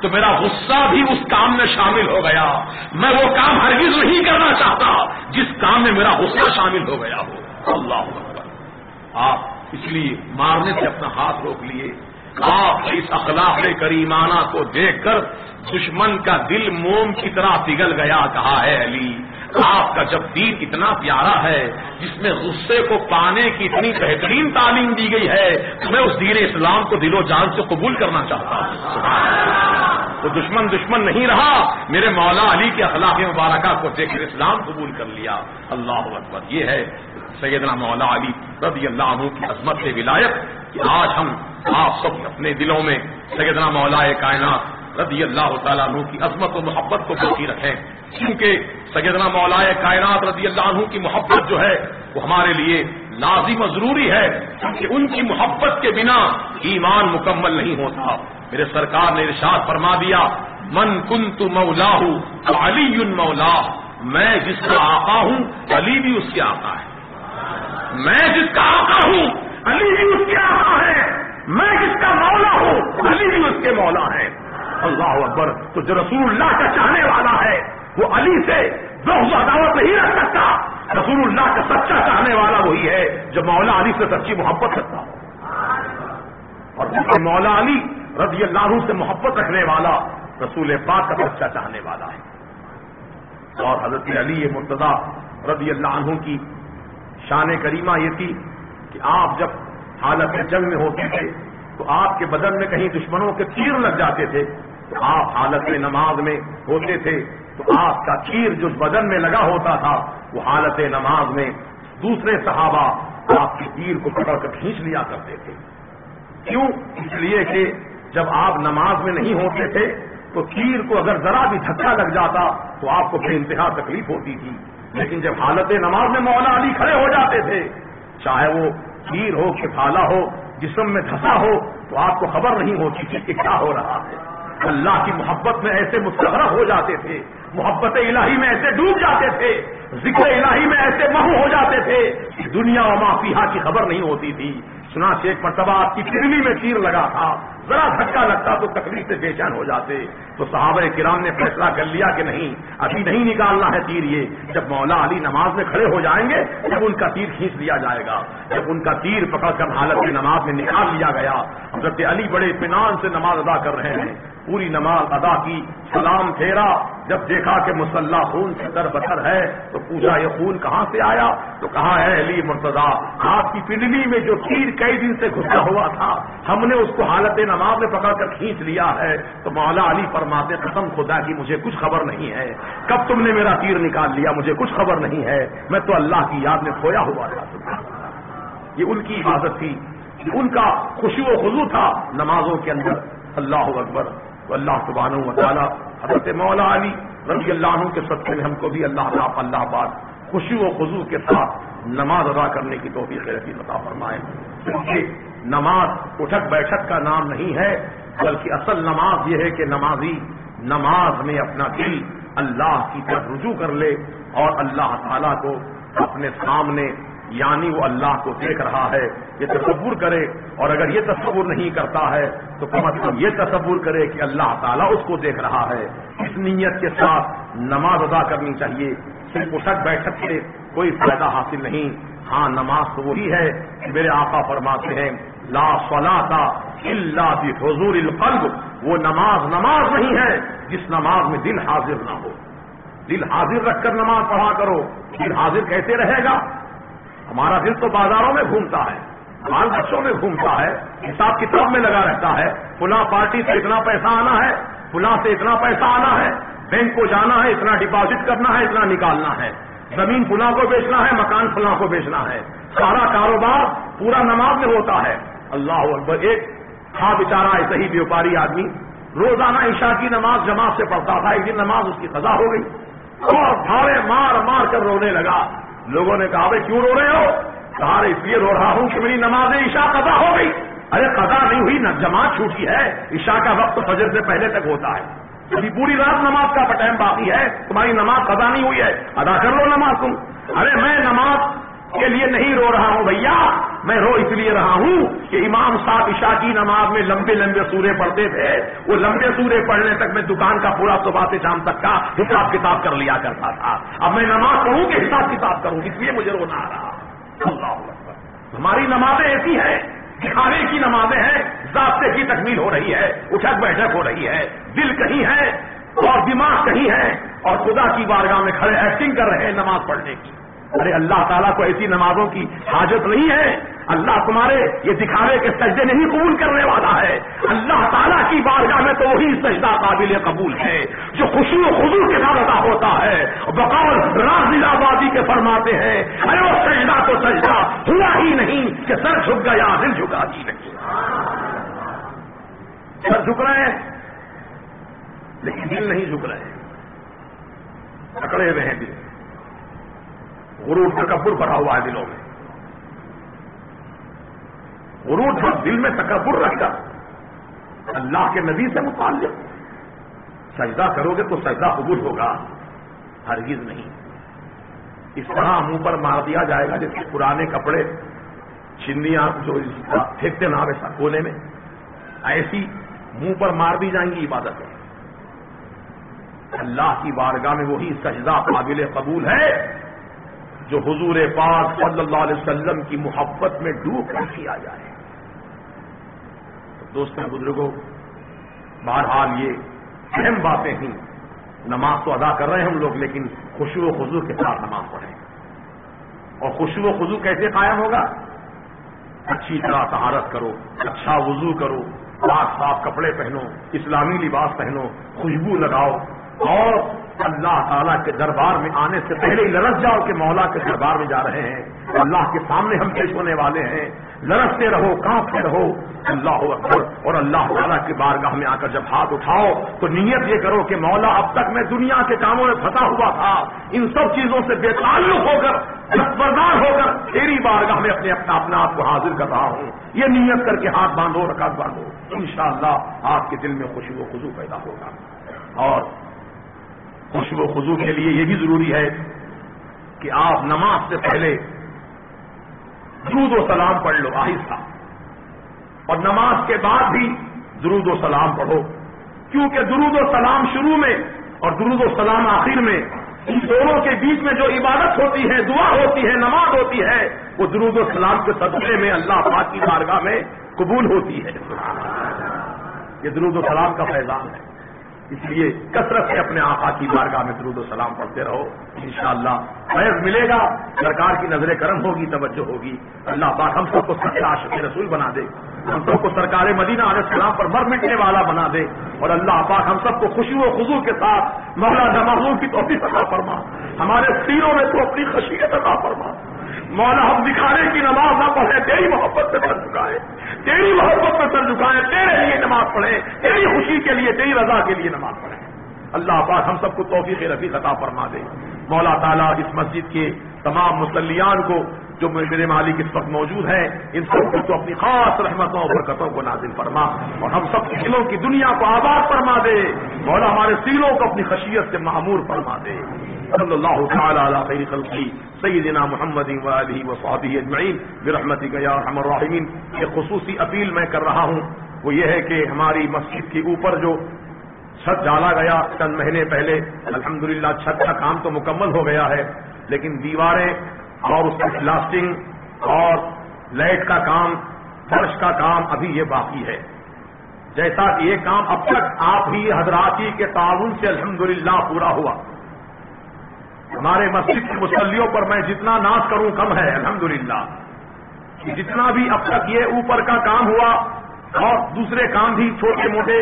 تو میرا غصہ بھی اس کام میں شامل ہو گیا. میں وہ کام ہرگز نہیں کرنا چاہتا جس کام میں میرا غصہ شامل ہو گیا ہو. اللہ اکبر. آپ اس لیے مارنے سے اپنا ہاتھ روک لیے. آپ اس اخلاق کریمانہ کو دیکھ کر دشمن کا دل موم کی طرح پگھل گیا. کہا ہے علی آپ کا جب دین اتنا پیارا ہے جس میں غصے کو پانے کی اتنی بہترین تعلیم دی گئی ہے تو میں اس دین اسلام کو دل و جان سے قبول کرنا چاہتا ہوں. تو دشمن نہیں رہا، میرے مولا علی کے اخلاق مبارکہ کو دیکھ کر اسلام قبول کر لیا. اللہ اکبر. یہ ہے سیدنا مولا علی رضی اللہ عنہ کی عظمت سے ولایت کہ آج ہم آپ سب اپنے دلوں میں سیدنا مولا کائنات رضی اللہ تعالیٰ عنہ کی عظمت و محبت کو باقی رکھیں، کیونکہ سیدنا مولا کائنات رضی اللہ عنہ کی محبت جو ہے وہ ہمارے لیے لازم و ضروری ہے، کیونکہ ان کی محبت کے بنا ایمان مکمل نہیں ہوتا. میرے سرکار نے ارشاد فرما دیا، من کنت مولاہ علی مولاہ، میں جس کا آقا ہوں علی بھی اس کے آقا ہے. میں جس کا آقا ہوں علی بھی اس کے آقا ہے. میں جس کا مولا ہوں علی بھی اس کے مولا ہے. اللہ اکبر. تو جو رسول اللہ کا چاہنے والا ہے وہ علی سے بغض و عداوت نہیں رکھ سکتا. رسول اللہ کا سچا چاہنے والا وہی ہے جو مولا علی سے سچی محبت رکھتا ہو. اور مولا علی رضی اللہ عنہ سے محبت رکھنے والا رسول پاک کا سچا چاہنے والا ہے. اور حضرت علی مرتضیٰ رضی اللہ عنہ کی شان کریمہ یہ تھی کہ آپ جب حالت جنگ میں ہوتے تھے تو آپ کے بدن میں کہیں دشمنوں کے تیر لگ جاتے تھے، تو آپ حالت نماز میں ہوتے تھے تو آپ کا تیر جو بدن میں لگا ہوتا تھا وہ حالت نماز میں دوسرے صحابہ آپ کے تیر کو پکڑ کر کھینچ لیا کرتے تھے. کیوں؟ اس لیے کہ جب آپ نماز میں نہیں ہوتے تھے تو تیر کو اگر ذرا بھی دھکا لگ جاتا تو آپ کو بے انتہا تکلیف ہوتی تھی. لیکن جب حالت نماز میں مولا علی کھڑے ہو جاتے تھے، چاہے وہ تیر ہو کہ بھالا ہو، جسم میں دھسا ہو، تو آپ کو خبر نہیں ہوتی تھی کہ کیا ہو رہا ہے. اللہ کی محبت میں ایسے مستغرق ہو جاتے تھے، محبت الہی میں ایسے ڈوب جاتے تھے، ذکر الہی میں ایسے محو ہو جاتے تھے کہ دنیا و ما فیہا کی خبر نہیں ہوتی تھی. چنانچہ ایک مرتبہ آپ کی پھرلی میں تیر لگا تھا، ذرا دھکا لگتا تو تکلیف سے بے چین ہو جاتے. تو صحابہ کرام نے فیصلہ کر لیا کہ نہیں، ابھی نہیں نکالنا ہے تیر. یہ جب مولا علی نماز میں کھڑے ہو جائیں گے جب ان کا تیر کھینچ لیا جائے گا. جب ان کا تیر پکڑ کر حالت کی نماز میں نکال لیا گیا، حضرت علی بڑے اطمینان سے نماز ادا کر رہے ہیں. پوری نماز ادا کی، سلام پھیرا، جب دیکھا کہ مسلح خون سے در بتر ہے تو پوچھا یہ خون کہاں سے آیا؟ تو کہا ہے علی مرتضیٰ آپ کی پنڈلی میں جو تیر کئی دن سے گھسا ہوا تھا ہم نے اس کو حالت نماز میں پکڑ کر کھینچ لیا ہے. تو مولا علی فرماتے قسم خدا کی مجھے کچھ خبر نہیں ہے، کب تم نے میرا تیر نکال لیا مجھے کچھ خبر نہیں ہے، میں تو اللہ کی یاد میں کھویا ہوا تھا. یہ ان کی عبادت تھی، ان کا خشوع و خضوع تھا نمازوں کے اندر. اللہ اکبر. تو اللہ سبحانہ و تعالی حضرت مولا علی رضی اللہ عنہ کے صدقے میں ہم کو بھی اللہ پاک خشوع و خضوع کے ساتھ نماز ادا کرنے کی توفیق نصیب عطا فرمائے. کیونکہ نماز اٹھک بیٹھک کا نام نہیں ہے، بلکہ اصل نماز یہ ہے کہ نمازی نماز میں اپنا دل اللہ کی طرف رجوع کر لے اور اللہ تعالیٰ کو اپنے سامنے، یعنی وہ اللہ کو دیکھ رہا ہے یہ تصور کرے. اور اگر یہ تصور نہیں کرتا ہے تو کم از کم یہ تصور کرے کہ اللہ تعالیٰ اس کو دیکھ رہا ہے. اس نیت کے ساتھ نماز ادا کرنی چاہیے. صرف اٹھک بیٹھک سے کوئی فائدہ حاصل نہیں. ہاں نماز تو وہی ہے کہ میرے آقا فرماتے ہیں لا صلاۃ الا بحضور القلب. وہ نماز نہیں ہے جس نماز میں دل حاضر نہ ہو. دل حاضر رکھ کر نماز پڑھا کرو. دل حاضر کیسے رہے گا؟ ہمارا دل تو بازاروں میں گھومتا ہے, بال بچوں میں گھومتا ہے, حساب کتاب میں لگا رہتا ہے. فلاں پارٹی سے اتنا پیسہ آنا ہے, فلاں سے اتنا پیسہ آنا ہے, بینک کو جانا ہے, اتنا ڈپازٹ کرنا ہے, اتنا نکالنا ہے, زمین فلاں کو بیچنا ہے, مکان فلاں کو بیچنا ہے. سارا کاروبار پورا نماز میں ہوتا ہے. اللہ اکبر. ایک تھا بیچارہ ایسا ہی بیوپاری آدمی, روزانہ عشاء کی نماز جماعت سے پڑھتا تھا. ایک دن نماز اس کی قضا ہو گئی اور بھاڑے مار مار کر رونے لگا. لوگوں نے کہا بھائی کیوں رو رہے ہو؟ کہا اس لیے رو رہا ہوں کہ میری نماز عشاء قضا ہو گئی. ارے قضا نہیں ہوئی, نہ جماعت چھوٹی ہے. عشاء کا وقت فجر سے پہلے تک ہوتا ہے. ابھی پوری رات نماز کا ٹائم باقی ہے, تمہاری نماز قضا نہیں ہوئی ہے, ادا کر لو نماز تم. ارے میں نماز کے لیے نہیں رو رہا ہوں بھیا, میں رو اس لیے رہا ہوں کہ امام صاحب عشاء کی نماز میں لمبے لمبے سورے پڑھتے تھے. وہ لمبے سورے پڑھنے تک میں دکان کا پورا صبح سے شام تک کا حساب کتاب کر لیا کرتا تھا. اب میں نماز پڑھوں کہ حساب کتاب کروں, اس لیے مجھے رونا آ رہا. اللہ اکبر. ہماری نمازیں ایسی ہیں, دکھانے کی نمازیں ہیں, ضابطے کی تکمیل ہو رہی ہے, اٹھک بیٹھک ہو رہی ہے, دل کہیں ہے اور دماغ کہیں ہے, اور خدا کی بارگاہ میں کھڑے ایکٹنگ کر رہے ہیں نماز پڑھنے کی. ارے اللہ تعالیٰ کو ایسی نمازوں کی حاجت نہیں ہے. اللہ تمہارے یہ دکھاوے کے سجدے نہیں قبول کرنے والا ہے. اللہ تعالیٰ کی بارگاہ میں تو وہی سجدہ قابل قبول ہے جو خوشی و خضوع کے ساتھ ادا ہوتا ہے. بقول راز آبادی کے فرماتے ہیں, ارے وہ سجدہ تو سجدہ ہوا ہی نہیں کہ سر جھک گیا, دل جھکا ہی نہیں. سر جھک رہے ہیں لیکن دل نہیں جھک رہے ہیں, پکڑے ہوئے ہیں دل. غرور تکبر بھرا ہوا ہے دلوں میں. غرور دل میں تکبر رکھ کر اللہ کے نبی سے متعلق سجدہ کرو گے تو سجدہ قبول ہوگا, ہرگز نہیں. اس طرح منہ پر مار دیا جائے گا جیسے پرانے کپڑے چنیاں جو پھینکتے نہ ویسا کونے میں, ایسی منہ پر مار دی جائیں گی عبادتیں. اللہ کی بارگاہ میں وہی سجدہ قابل قبول ہے جو حضور پاک صلی اللہ علیہ وسلم کی محبت میں ڈوب کر کیا جائے. دوستوں بزرگوں, بہرحال یہ اہم باتیں ہیں. نماز تو ادا کر رہے ہیں ہم لوگ, لیکن خشوع و خضوع کے ساتھ نماز پڑھیں. اور خشوع و خضوع کیسے قائم ہوگا؟ اچھی طرح طہارت کرو, اچھا وضو کرو, پاک صاف کپڑے پہنو, اسلامی لباس پہنو, خوشبو لگاؤ, اور اللہ تعالیٰ کے دربار میں آنے سے پہلے ہی لرز جاؤ کہ مولا کے دربار میں جا رہے ہیں, اللہ کے سامنے ہم پیش ہونے والے ہیں. لرزتے رہو, کانپتے رہو. اللہ اکبر. اور اللہ تعالیٰ کی بارگاہ میں آ کر جب ہاتھ اٹھاؤ تو نیت یہ کرو کہ مولا اب تک میں دنیا کے کاموں میں پھنسا ہوا تھا, ان سب چیزوں سے بے تعلق ہو کر, دستبردار ہو کر تیری بارگاہ میں اپنے آپ کو حاضر کر رہا ہوں. یہ نیت کر کے ہاتھ باندھو, رکعت باندھو, انشاءاللہ آپ کے دل میں خوشی و خضوع پیدا ہوگا. اور خوشی و خضوع کے لیے یہ بھی ضروری ہے کہ آپ نماز سے پہلے درود و سلام پڑھ لو آہستہ, اور نماز کے بعد بھی درود و سلام پڑھو, کیونکہ درود و سلام شروع میں اور درود و سلام آخر میں, ان دونوں کے بیچ میں جو عبادت ہوتی ہے, دعا ہوتی ہے, نماز ہوتی ہے, وہ درود و سلام کے صدقے میں اللہ پاک کی بارگاہ میں قبول ہوتی ہے. یہ درود و سلام کا فیضان ہے. اس لیے کثرت سے اپنے آقا کی بارگاہ میں درود و سلام پڑھتے رہو, انشاءاللہ فیض ملے گا, سرکار کی نظر کرم ہوگی, توجہ ہوگی. اللہ پاک ہم سب کو سچا عاشق رسول بنا دے, ہم سب کو سرکار مدینہ علیہ السلام پر مر مٹنے والا بنا دے, اور اللہ پاک ہم سب کو خوشی و خضوع کے ساتھ مولا نمازوں کی توفیق عطا فرما. ہمارے سینوں میں تو اپنی خشیت عطا فرما. مولا ہم دکھانے کی نماز نہ پڑھیں, تیری محبت سے سر جھکائے, تیری محبت میں سر جھکائیں, تیرے لیے نماز پڑھیں, تیری خوشی کے لیے, تیری رضا کے لیے نماز پڑھیں. اللہ پاک ہم سب کو توفیق رفیق عطا فرما دے. مولا تعالیٰ اس مسجد کے تمام مصلیان کو جو میرے مالک اس وقت موجود ہیں, ان سب کو تو اپنی خاص رحمتوں اور برکتوں کو نازل فرما, اور ہم سب کے دلوں کی دنیا کو آباد فرما دے. مولا ہمارے سینوں کو اپنی خشیت سے معمور فرما دے. صلی اللہ تعالی علی خیر خلقہ سیدنا محمد وآلہ وصحبہ اجمعین برحمتک یا ارحم الراحمین. ایک خصوصی اپیل میں کر رہا ہوں, وہ یہ ہے کہ ہماری مسجد کے اوپر جو چھت ڈالا گیا چند مہینے پہلے, الحمدللہ چھت کا کام تو مکمل ہو گیا ہے, لیکن دیواریں اور اس کی پلاسٹنگ اور لائٹ کا کام, فرش کا کام ابھی یہ باقی ہے. جیسا کہ یہ کام اب تک آپ ہی حضرات ہی کے تعاون سے الحمدللہ پورا ہوا, ہمارے مسجد کے مصلیوں پر میں جتنا ناز کروں کم ہے الحمدللہ. جتنا بھی اب تک یہ اوپر کا کام ہوا اور دوسرے کام بھی چھوٹے موٹے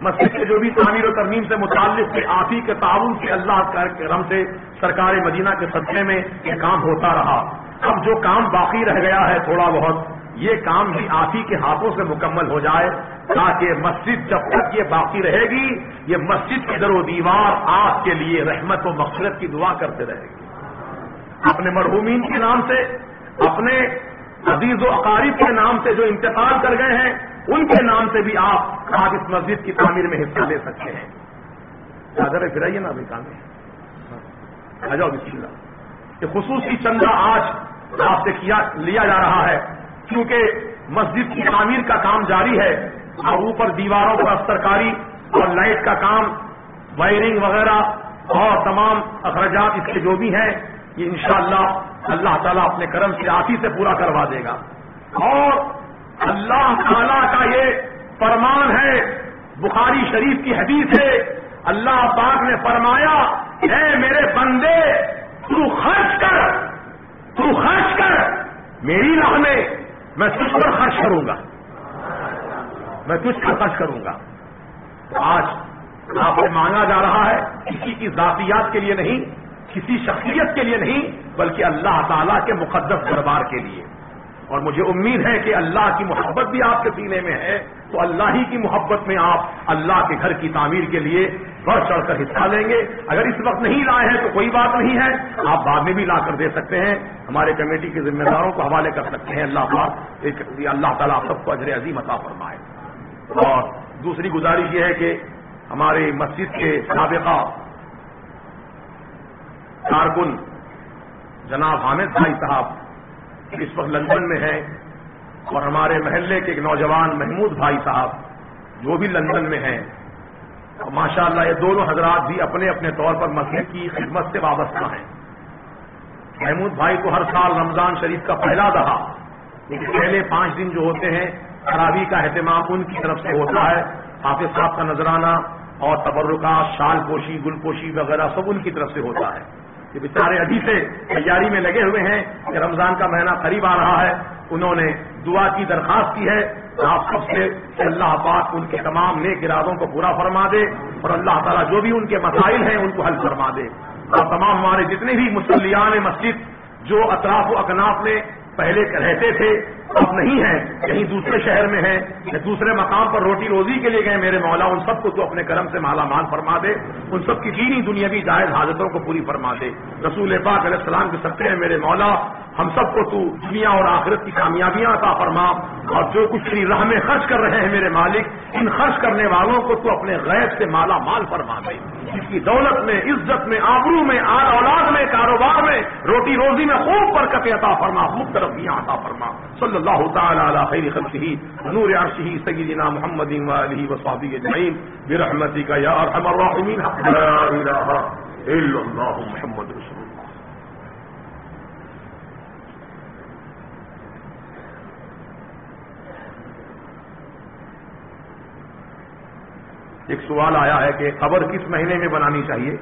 مسجد کے جو بھی تعمیر و ترمیم سے متعلق تھے آپ ہی کے تعاون سے اللہ کے کرم سے سرکار مدینہ کے صدقے میں یہ کام ہوتا رہا. اب جو کام باقی رہ گیا ہے تھوڑا بہت یہ کام بھی آپ ہی کے ہاتھوں سے مکمل ہو جائے تاکہ مسجد جب تک یہ باقی رہے گی یہ مسجد کی در و دیوار آپ کے لیے رحمت و مغفرت کی دعا کرتے رہے گی. اپنے مرحومین کے نام سے اپنے عزیز و اقارب کے نام سے جو انتقال کر گئے ہیں ان کے نام سے بھی آپ آج اس مسجد کی تعمیر میں حصہ لے سکتے ہیں. چادر پھرائیے نا ابھی کام آ جاؤ بسم اللہ. یہ خصوصی چندہ آج آپ سے لیا جا رہا ہے کیونکہ مسجد کی تعمیر کا کام جاری ہے اور اوپر دیواروں پر استرکاری اور لائٹ کا کام وائرنگ وغیرہ اور تمام اخراجات اس کے جو بھی ہیں یہ انشاءاللہ اللہ تعالیٰ اپنے کرم سے آپ ہی سے پورا کروا دے گا. اور اللہ تعالیٰ کا یہ فرمان ہے بخاری شریف کی حدیث ہے اللہ پاک نے فرمایا اے میرے بندے تو خرچ کر میری راہ میں تجھ پر خرچ کروں گا میں تجھ پر خرچ کروں گا. تو آج آپ سے مانگا جا رہا ہے کسی کی ذاتیات کے لیے نہیں کسی شخصیت کے لیے نہیں بلکہ اللہ تعالیٰ کے مقدس دربار کے لیے. اور مجھے امید ہے کہ اللہ کی محبت بھی آپ کے سینے میں ہے تو اللہ ہی کی محبت میں آپ اللہ کے گھر کی تعمیر کے لیے بڑھ چڑھ کر حصہ لیں گے. اگر اس وقت نہیں لائے ہیں تو کوئی بات نہیں ہے آپ بعد میں بھی لا کر دے سکتے ہیں. ہمارے کمیٹی کے ذمہ داروں کو حوالے کر سکتے ہیں. اللہ تعالیٰ آپ سب کو اجر عظیم عطا فرمائے. اور دوسری گزارش یہ ہے کہ ہمارے مسجد کے سابقہ کارکن جناب حامد بھائی صاحب اس وقت لندن میں ہیں اور ہمارے محلے کے ایک نوجوان محمود بھائی صاحب جو بھی لندن میں ہیں ماشاءاللہ یہ دونوں حضرات بھی اپنے اپنے طور پر مسجد کی خدمت سے وابستہ ہیں. محمود بھائی کو ہر سال رمضان شریف کا پہلا دہا پہلے 5 دن جو ہوتے ہیں تراویح کا اہتمام ان کی طرف سے ہوتا ہے. حافظ صاحب کا نذرانہ اور تبرکات شال پوشی گل پوشی وغیرہ سب ان کی طرف سے ہوتا ہے. یہ بیچارے ابھی سے تیاری میں لگے ہوئے ہیں کہ رمضان کا مہینہ قریب آ رہا ہے. انہوں نے دعا کی درخواست کی ہے آپ سب سے کہ اللہ پاک ان کے تمام نیک ارادوں کو پورا فرما دے اور اللہ تعالیٰ جو بھی ان کے مسائل ہیں ان کو حل فرما دے. اور تمام ہمارے جتنے بھی مصلیان مسجد جو اطراف و اکناف میں پہلے رہتے تھے اب نہیں ہیں کہیں دوسرے شہر میں ہیں یا دوسرے مقام پر روٹی روزی کے لیے گئے میرے مولا ان سب کو تو اپنے کرم سے مالا مال فرما دے. ان سب کی دینی دنیاوی جائز حاجتوں کو پوری فرما دے. رسول پاک علیہ السلام کے صدقے ہیں میرے مولا ہم سب کو تو دنیا اور آخرت کی کامیابیاں عطا فرما اور جو کچھ تیری راہ میں خرچ کر رہے ہیں میرے مالک ان خرچ کرنے والوں کو تو اپنے غیب سے مالا مال فرما دے. جس کی دولت میں عزت میں آبرو میں آل اولاد میں کاروبار میں روٹی روزی میں خوب برکت عطا فرما خوب ترقیاں عطا فرما. صلی اللہ تعالی علی خیر خلقہ نور عرشہ سیدنا محمد و آلہ و صحبہ اجمعین برحمتک یا ارحم الراحمین. لا الہ الا اللہ محمد رسول اللہ. ایک سوال آیا ہے کہ قبر کس مہینے میں بنانی چاہیے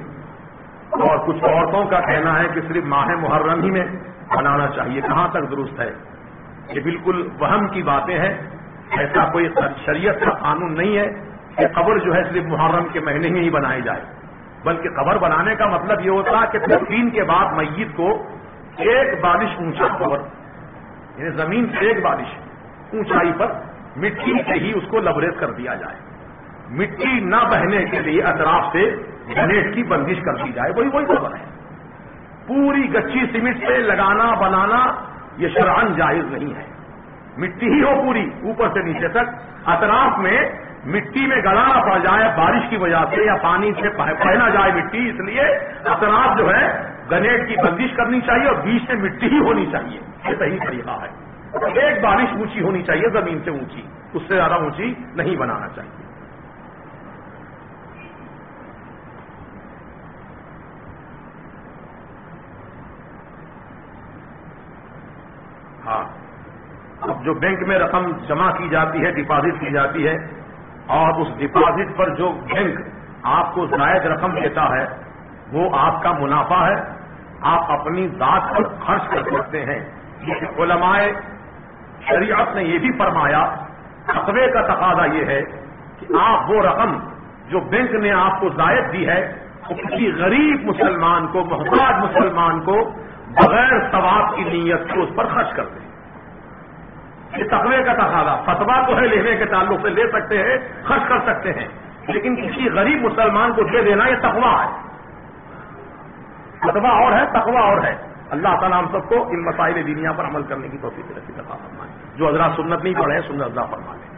اور کچھ عورتوں کا کہنا ہے کہ صرف ماہ محرم ہی میں بنانا چاہیے. کہاں تک درست ہے؟ یہ بالکل وہم کی باتیں ہیں. ایسا کوئی شریعت کا قانون نہیں ہے کہ قبر جو ہے صرف محرم کے مہینے میں ہی بنائی جائے بلکہ قبر بنانے کا مطلب یہ ہوتا ہے کہ تدفین کے بعد میت کو 1 بالش اونچا قبر یعنی زمین سے 1 بالش اونچائی پر مٹی سے ہی اس کو لبریز کر دیا جائے. مٹی نہ بہنے کے لیے اطراف سے گنیٹ کی بندش کر دی جائے. وہی قبر ہے. پوری گچی سیمنٹ سے لگانا بنانا یہ شرعاً جائز نہیں ہے. مٹی ہی ہو پوری اوپر سے نیچے تک اطراف میں مٹی میں گلانا پڑ جائے بارش کی وجہ سے یا پانی سے پہنا جائے مٹی اس لیے اطراف جو ہے گنیٹ کی بندش کرنی چاہیے اور بیچ میں مٹی ہی ہونی چاہیے. یہ صحیح طریقہ ہے. 1 بالش اونچی ہونی چاہیے زمین سے اونچی اس سے زیادہ اونچی نہیں بنانا چاہیے. ہاں اب جو بینک میں رقم جمع کی جاتی ہے ڈپازٹ کی جاتی ہے اور اس ڈپازٹ پر جو بینک آپ کو زائد رقم دیتا ہے وہ آپ کا منافع ہے آپ اپنی ذات پر خرچ کر سکتے ہیں. یہ علماء شریعت نے یہ بھی فرمایا تقوی کا تقاضا یہ ہے کہ آپ وہ رقم جو بینک نے آپ کو زائد دی ہے وہ کسی غریب مسلمان کو, محتاج مسلمان کو بغیر ثواب کی نیت سے اس پر خرچ کر دیں. یہ تقوی کا تقاضا. فتویٰ تو ہے لینے کے تعلق سے لے سکتے ہیں, خرچ کر سکتے ہیں, لیکن کسی غریب مسلمان کو دے دینا یہ تقویٰ ہے. فتویٰ اور ہے, تقویٰ اور ہے. اللہ تعالیٰ ہم سب کو ان مسائل دینیا پر عمل کرنے کی توفیق نصیب عطا فرمائے. جو حضرات سنت نہیں پڑھے ہیں سنت عطا فرما لیں.